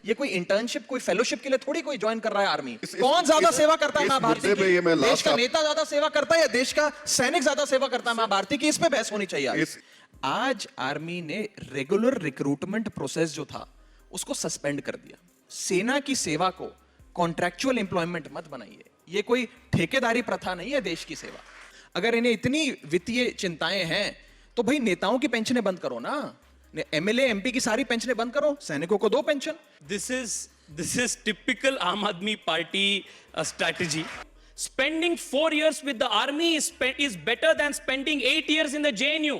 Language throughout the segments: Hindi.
ये कोई इंटर्नशिप, कोई फेलोशिप के लिए थोड़ी कोई ज्वाइन कर रहा है आर्मी। कौन ज्यादा सेवा करता है मां भारती की? देश का नेता ज्यादा सेवा करता है या देश का सैनिक ज्यादा सेवा करता है मां भारती की? इस पे बहस होनी चाहिए। आज आर्मी ने रेगुलर रिक्रूटमेंट प्रोसेस जो था उसको सस्पेंड कर दिया। सेना की सेवा को कॉन्ट्रैक्चुअल एम्प्लॉयमेंट मत बनाइए। ये कोई ठेकेदारी प्रथा नहीं है देश की सेवा। अगर इन्हें इतनी वित्तीय चिंताएं हैं तो भाई नेताओं की पेंशनें बंद करो ना। एमएलए एमपी की सारी पेंशनें बंद करो, सैनिकों को दो pension. This is typical Aam Aadmi Party strategy. Spending 4 years with the army is better than spending 8 years in the JNU.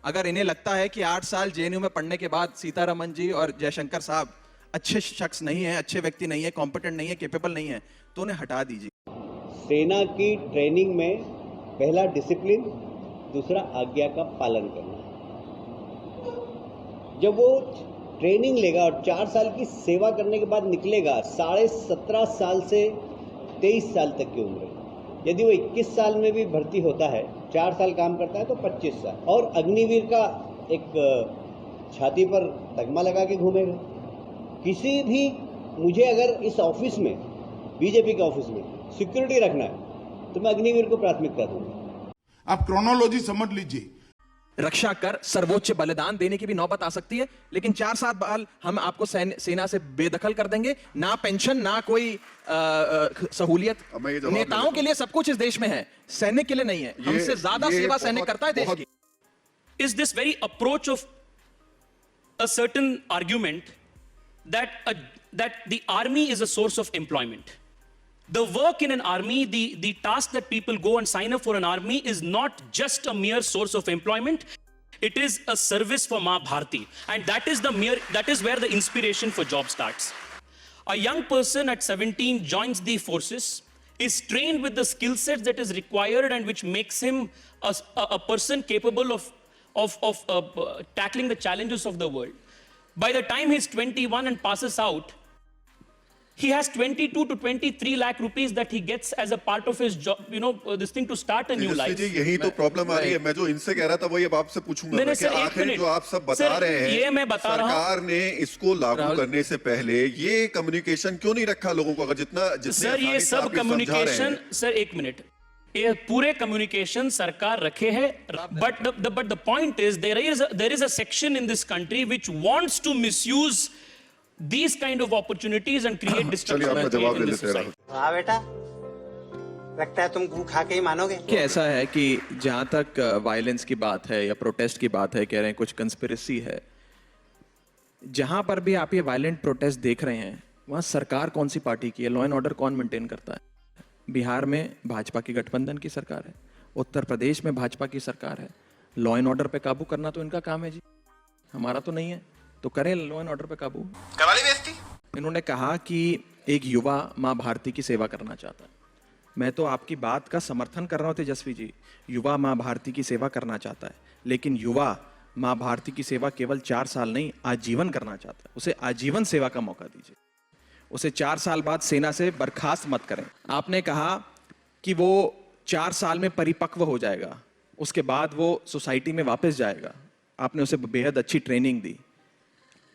अगर इन्हें लगता है कि 8 साल जेएनयू में पढ़ने के बाद सीतारमन जी और जयशंकर साहब अच्छे शख्स नहीं है, अच्छे व्यक्ति नहीं है, कॉम्पिटेंट नहीं है, केपेबल नहीं है, तो उन्हें हटा दीजिए। सेना की ट्रेनिंग में पहला डिसिप्लिन, दूसरा आज्ञा का पालन करना। जब वो ट्रेनिंग लेगा और 4 साल की सेवा करने के बाद निकलेगा, 17.5 साल से 23 साल तक की उम्र है। यदि वो 21 साल में भी भर्ती होता है, 4 साल काम करता है तो 25 साल। और अग्निवीर का एक छाती पर तगमा लगा के घूमेगा। किसी भी, मुझे अगर इस ऑफिस में, बीजेपी के ऑफिस में सिक्योरिटी रखना है तो मैं अग्निवीर को प्राथमिकता दूंगा। आप क्रोनोलॉजी समझ लीजिए। रक्षा कर सर्वोच्च बलिदान देने की भी नौबत आ सकती है, लेकिन 4-7 साल हम आपको सेना से बेदखल कर देंगे। ना पेंशन, ना कोई सहूलियत। नेताओं के लिए सब कुछ इस देश में है, सैनिक के लिए नहीं है। हमसे ज्यादा सेवा सैनिक करता है देश की। Is this very approach of a certain argument that the army is a source of employment? The work in an army, the task that people go and sign up for an army is not just a mere source of employment. It is a service for Maa Bharti, and that is where the inspiration for job starts. A young person at 17 joins the forces, is trained with the skill sets that is required and which makes him a person capable of tackling the challenges of the world. By the time he's 21 and passes out, he has 22 to 23 lakh rupees that he gets as a part of his job, this thing to start a new life. जी, यही तो प्रॉब्लम आ रही है। मैं जो इनसे कह रहा था वही अब आपसे पूछूंगा कि आखिर जो आप सब बता रहे हैं, ये मैं बता रहा हूं, सरकार ने इसको लागू करने से पहले ये कम्युनिकेशन क्यों नहीं रखा लोगों को? अगर जितने सर ये सब कम्युनिकेशन, सर एक मिनट, ये पूरे कम्युनिकेशन सरकार रखे है, but the point is there is a section in this country which wants to misuse these kind of opportunities and create destruction in this society. हाँ बेटा, लगता है तुम गू खा के ही मानोगे। कि ऐसा है कि जहां तक वायलेंस की बात है या प्रोटेस्ट की बात है, कह रहे हैं कुछ कंस्पिरेसी है। जहां पर भी आप ये वायलेंट प्रोटेस्ट देख रहे हैं, वहां सरकार कौन सी पार्टी की है? लॉ एंड ऑर्डर कौन मेंटेन करता है? बिहार में भाजपा की गठबंधन की सरकार है, उत्तर प्रदेश में भाजपा की सरकार है। लॉ एंड ऑर्डर पे काबू करना तो इनका काम है जी, हमारा तो नहीं है। तो करें लॉ एंड ऑर्डर पे काबू। कवाली बेइज्जती। इन्होंने कहा कि एक युवा मां भारती की सेवा करना चाहता है। मैं तो आपकी बात का समर्थन कर रहा हूं तेजस्वी जी। युवा मां भारती की सेवा करना चाहता है, लेकिन युवा मां भारती की सेवा केवल 4 साल नहीं, आजीवन करना चाहता है। उसे आजीवन सेवा का मौका दीजिए। उसे 4 साल बाद सेना से बर्खास्त मत करें। आपने कहा कि वो 4 साल में परिपक्व हो जाएगा, उसके बाद वो सोसाइटी में वापस जाएगा। आपने उसे बेहद अच्छी ट्रेनिंग दी।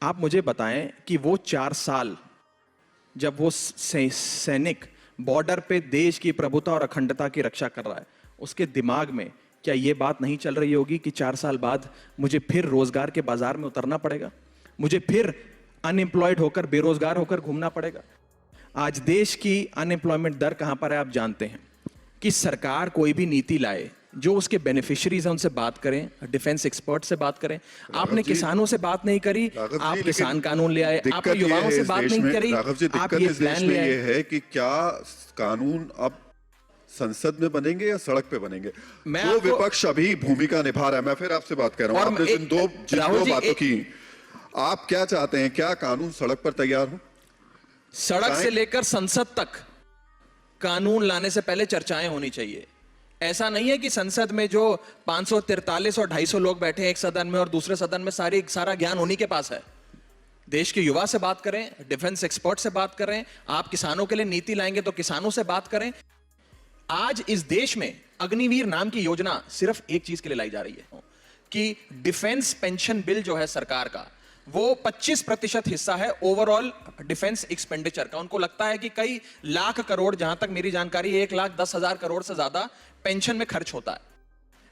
आप मुझे बताएं कि वो 4 साल जब वो सैनिक बॉर्डर पे देश की प्रभुता और अखंडता की रक्षा कर रहा है, उसके दिमाग में क्या ये बात नहीं चल रही होगी कि 4 साल बाद मुझे फिर रोजगार के बाजार में उतरना पड़ेगा, मुझे फिर अनएम्प्लॉयड होकर, बेरोजगार होकर घूमना पड़ेगा? आज देश की अनएम्प्लॉयमेंट दर कहां पर है आप जानते हैं। कि सरकार कोई भी नीति लाए, जो उसके बेनिफिशियरीज हैं उनसे बात करें, डिफेंस एक्सपर्ट से बात करें। आपने किसानों से बात नहीं करी, आप किसान कानून ले आए। आपने युवाओं से बात नहीं करी, आप ये प्लान ले आए। ये है कि क्या कानून अब संसद में बनेंगे या सड़क पे बनेंगे? जो विपक्ष अभी भूमिका निभा रहा है, मैं फिर आपसे बात कर रहा हूं, आपने जिन दो बातों की, आप क्या चाहते हैं? क्या कानून सड़क पर तैयार हो? सड़क से लेकर संसद तक कानून लाने से पहले चर्चाएं होनी चाहिए। ऐसा नहीं है कि संसद में जो 543 और 250 लोग बैठे हैं एक सदन में और दूसरे सदन में सारा ज्ञान उन्हीं के पास है। देश के युवा से बात करें, डिफेंस एक्सपर्ट से बात करें, आप किसानों के लिए नीति लाएंगे तो किसानों से बात करें। आज इस देश में अग्निवीर नाम की योजना सिर्फ एक चीज के लिए लाई जा रही है कि डिफेंस पेंशन बिल जो है सरकार का, वो 25% हिस्सा है ओवरऑल डिफेंस एक्सपेंडिचर का। उनको लगता है कि कई लाख करोड़, जहां तक मेरी जानकारी 1,10,000 करोड़ से ज्यादा पेंशन में खर्च होता है।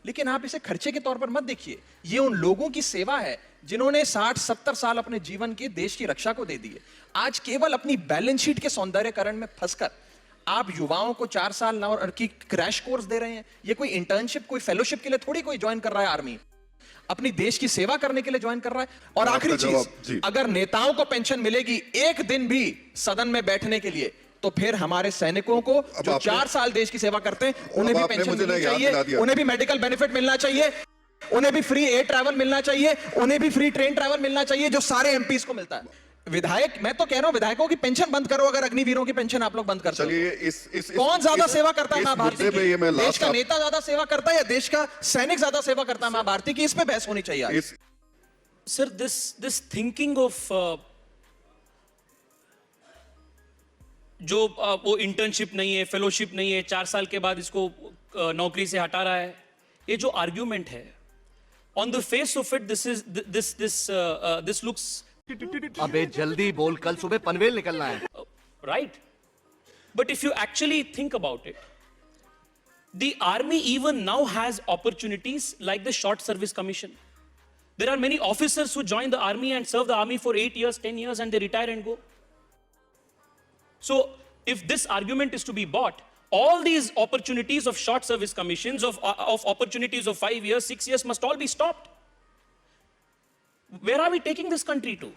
लेकिन आप इसे खर्चे के तौर पर मत देखिए, ये उन लोगों की सेवा है जिन्होंने 60-70 साल अपने जीवन के देश की रक्षा को दे दिए। आज केवल अपनी बैलेंस शीट के सौंदर्यकरण में फंसकर आप युवाओं को 4 साल ना और की क्रैश कोर्स दे रहे हैं। ये कोई इंटर्नशिप, कोई फेलोशिप के लिए थोड़ी कोई ज्वाइन कर रहा है आर्मी, अपनी देश की सेवा करने के लिए ज्वाइन कर रहा है। और आखिरी चीज, अगर नेताओं को पेंशन मिलेगी एक दिन भी सदन में बैठने के लिए, तो फिर हमारे सैनिकों को जो 4 साल देश की सेवा करते हैं उन्हें भी पेंशन मिलनी चाहिए, उन्हें भी मेडिकल बेनिफिट मिलना चाहिए, उन्हें भी फ्री एयर ट्रैवल मिलना चाहिए, उन्हें भी फ्री ट्रेन ट्रैवल मिलना चाहिए जो सारे एमपीज को मिलता है। विधायक, मैं तो कह रहा हूं विधायकों की पेंशन बंद करो, अगर अग्निवीरों की पेंशन आप लोग बंद कर सकते चलिए कौन ज्यादा सेवा करता है महाभारती की? देश का नेता ज्यादा सेवा करता है या देश का सैनिक ज्यादा सेवा करता है महाभारती की? इस पे बहस होनी चाहिए आज। Sir, this thinking of जो वो इंटर्नशिप नहीं है, फेलोशिप नहीं है, 4 साल के बाद इसको नौकरी से हटा रहा है, ये जो आर्ग्यूमेंट है, on the face of it this looks अबे जल्दी बोल, कल सुबह पनवेल निकलना है। right. But if you actually think about it, the army even now has opportunities like the short service commission. There are many officers who join the army and serve the army for 8 years, 10 years, and they retire and go. So, if this argument is to be bought, all these opportunities of short service commissions, of opportunities of 5 years, 6 years, must all be stopped. Where are we taking this country to?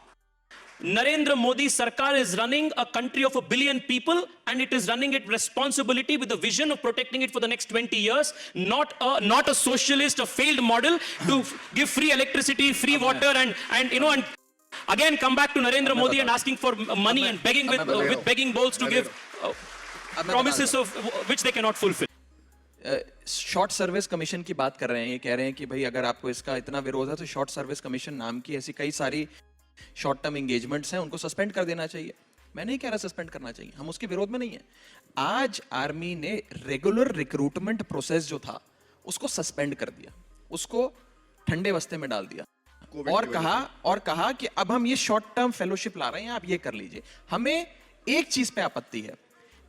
Narendra Modi Sarkar is running a country of 1 billion people, and it is running it responsibility with the vision of protecting it for the next 20 years, not a socialist, a failed model to give free electricity, free water, and again come back to Narendra Modi and asking for money and begging with begging bowls to give promises of which they cannot fulfill. Short service commission की बात कर रहे हैं, ये कह रहे हैं कि भाई अगर आपको इसका इतना विरोध है तो शॉर्ट सर्विस कमीशन नाम की ऐसी कई सारी शॉर्ट टर्म एंगेजमेंट्स हैं, उनको सस्पेंड कर देना चाहिए। मैं नहीं कह रहा सस्पेंड करना चाहिए, हम उसके विरोध में नहीं है। आज आर्मी ने रेगुलर रिक्रूटमेंट प्रोसेस जो था उसको सस्पेंड कर दिया, उसको ठंडे बस्ते में डाल दिया और कहा कि अब हम ये शॉर्ट टर्म फेलोशिप ला रहे हैं, आप ये कर लीजिए। हमें एक चीज पे आपत्ति है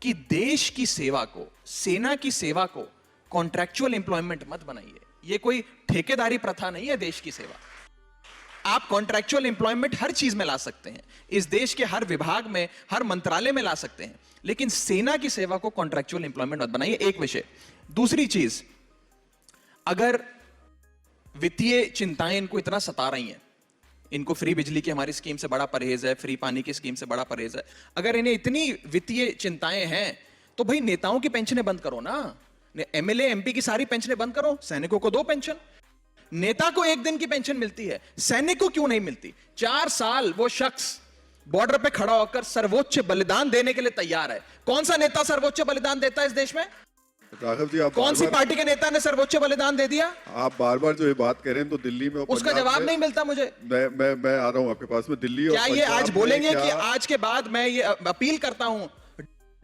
कि देश की सेवा को, सेना की सेवा को कॉन्ट्रैक्चुअल एम्प्लॉयमेंट मत बनाइए। ये कोई ठेकेदारी प्रथा नहीं है देश की सेवा। आप कॉन्ट्रैक्चुअल एम्प्लॉयमेंट हर चीज में ला सकते हैं, इस देश के हर विभाग में, हर मंत्रालय में ला सकते हैं, लेकिन सेना की सेवा को कॉन्ट्रैक्चुअल एम्प्लॉयमेंट मत बनाइए। एक विषय। दूसरी चीज, अगर वित्तीय चिंताएं इनको इतना सता रही हैं, इनको फ्री बिजली की हमारी स्कीम से बड़ा परहेज है, फ्री पानी की स्कीम से बड़ा परहेज है, अगर इन्हें इतनी वित्तीय चिंताएं हैं तो भाई नेताओं की पेंशनें बंद करो ना, एमएलए एमपी की सारी पेंशनें बंद करो, सैनिकों को दो पेंशन। नेता को 1 दिन की पेंशन मिलती है, सैनिक को क्यों नहीं मिलती? 4 साल वो शख्स बॉर्डर पे खड़ा होकर सर्वोच्च बलिदान देने के लिए तैयार है। कौन सा नेता सर्वोच्च बलिदान देता है इस देश में? राघव जी, आप कौन सी पार्टी के नेता ने सर्वोच्च बलिदान दे दिया? आप बार बार जो ये बात कह रहे हैं तो दिल्ली में, उसका जवाब नहीं मिलता मुझे। मैं आ रहा हूं आपके पास में। दिल्ली क्या ये आज बोलेंगे कि आज के बाद मैं ये अपील करता हूं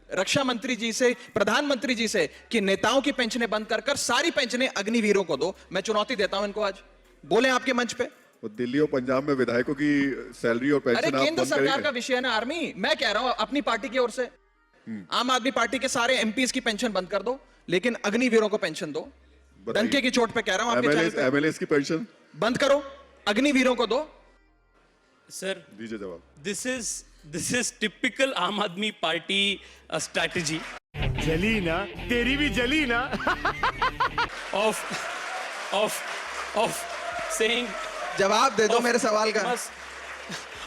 रक्षा मंत्री जी से, प्रधानमंत्री जी से, कि नेताओं की पेंशनें बंद कर सारी पेंशनें अग्निवीरों को दो? मैं चुनौती देता हूं इनको, आज बोले आपके मंच पे। दिल्ली और पंजाब में विधायकों की सैलरी और पेंशन अरे केंद्र सरकार का विषय है ना आर्मी। मैं कह रहा हूं अपनी पार्टी की ओर से, आम आदमी पार्टी के सारे एमपीज की पेंशन बंद कर दो, लेकिन अग्निवीरों को पेंशन दो। डंके की चोट पे कह रहा हूं, आपके एमएलए की पेंशन बंद करो, अग्निवीरों को दो। सर, दीजिए जवाब। This is typical आम आदमी पार्टी strategy. जली ना, तेरी भी जली ना। of saying, जवाब दे दो मेरे सवाल का। बस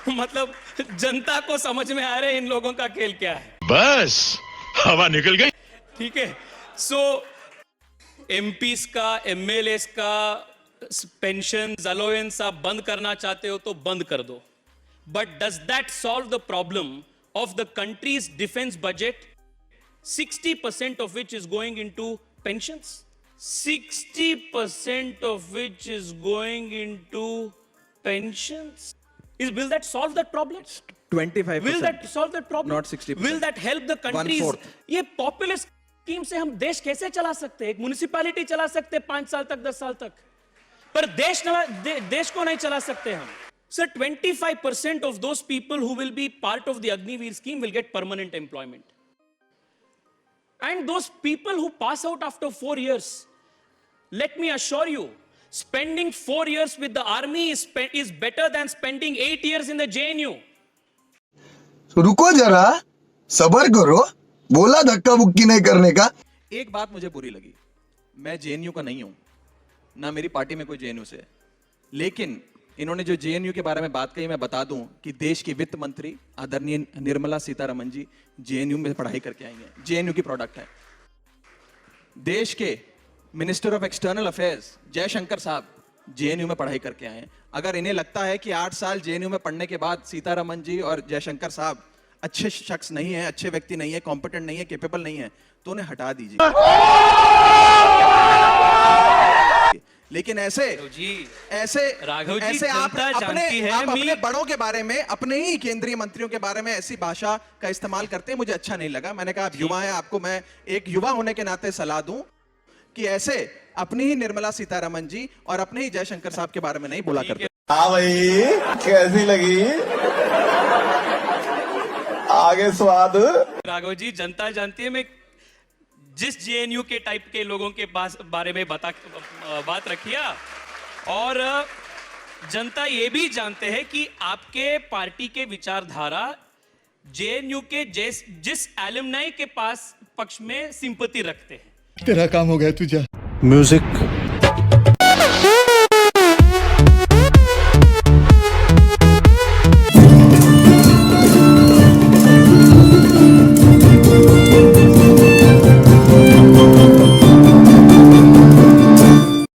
मतलब जनता को समझ में आ रहा है इन लोगों का खेल क्या है। बस हवा निकल गई। ठीक है, सो एमपीस का, एमएलएस का पेंशन अलाउंस आप बंद करना चाहते हो तो बंद कर दो, but does that solve the problem of the country's defense budget, 60% of which is going into pensions? 60% of which is going into pensions? Will that solve that problem? 25%. Will that solve that problem? Not 60%. Will that help the countries? 1/4. ये पॉपुलिस्ट स्कीम से हम देश कैसे चला सकते हैं? एक म्युनिसिपैलिटी चला सकते हैं 5 साल तक, 10 साल तक, पर देश को नहीं चला सकते हम। Sir, 25% of those people who will be part of the Agniveer scheme will get permanent employment. And those people who pass out after 4 years, let me assure you, spending 4 years with the army is better than spending 8 years in the JNU. रुको जरा, सबर करो, बोला धक्का मुक्की नहीं करने का। एक बात मुझे बुरी लगी, मैं जेएनयू का नहीं हूं, ना मेरी पार्टी में कोई जेएनयू से है, लेकिन इन्होंने जो जेएनयू के बारे में बात कही, मैं बता दूं कि देश की वित्त मंत्री आदरणीय निर्मला सीतारमण जी जेएनयू में पढ़ाई करके आई हैं, जेएनयू की प्रोडक्ट है। देश के minister of external affairs Jaishankar साहब जेएनयू में पढ़ाई करके आए हैं। अगर इन्हें लगता है कि 8 साल जेएनयू में पढ़ने के बाद सीतारमण जी और जयशंकर साहब अच्छे शख्स नहीं है, अच्छे व्यक्ति नहीं है, कॉम्पिटेंट नहीं है, कैपेबल नहीं है, तो उन्हें हटा दीजिए। लेकिन ऐसे राघव जी, ऐसे आप जनता जानती है, अपने बड़ों के बारे में, अपने ही केंद्रीय मंत्रियों के बारे में ऐसी भाषा का इस्तेमाल करते हैं, मुझे अच्छा नहीं लगा। मैंने कहा आप युवा हैं, आपको मैं एक युवा होने के नाते सलाह दूं कि ऐसे अपनी ही निर्मला सीतारमण जी और अपने ही जयशंकर साहब के बारे में नहीं बोला करते। हाँ भाई, कैसी लगी? आगे स्वाद। राघव जी, जनता जानती है, मैं जिस जेएनयू के टाइप के लोगों के बारे में बात रखिया, और जनता ये भी जानते हैं कि आपके पार्टी के विचारधारा जेएनयू के जिस एलुमनाई के पास पक्ष में सिंपैथी रखते हैं। तेरा काम हो गया तुझे। म्यूजिक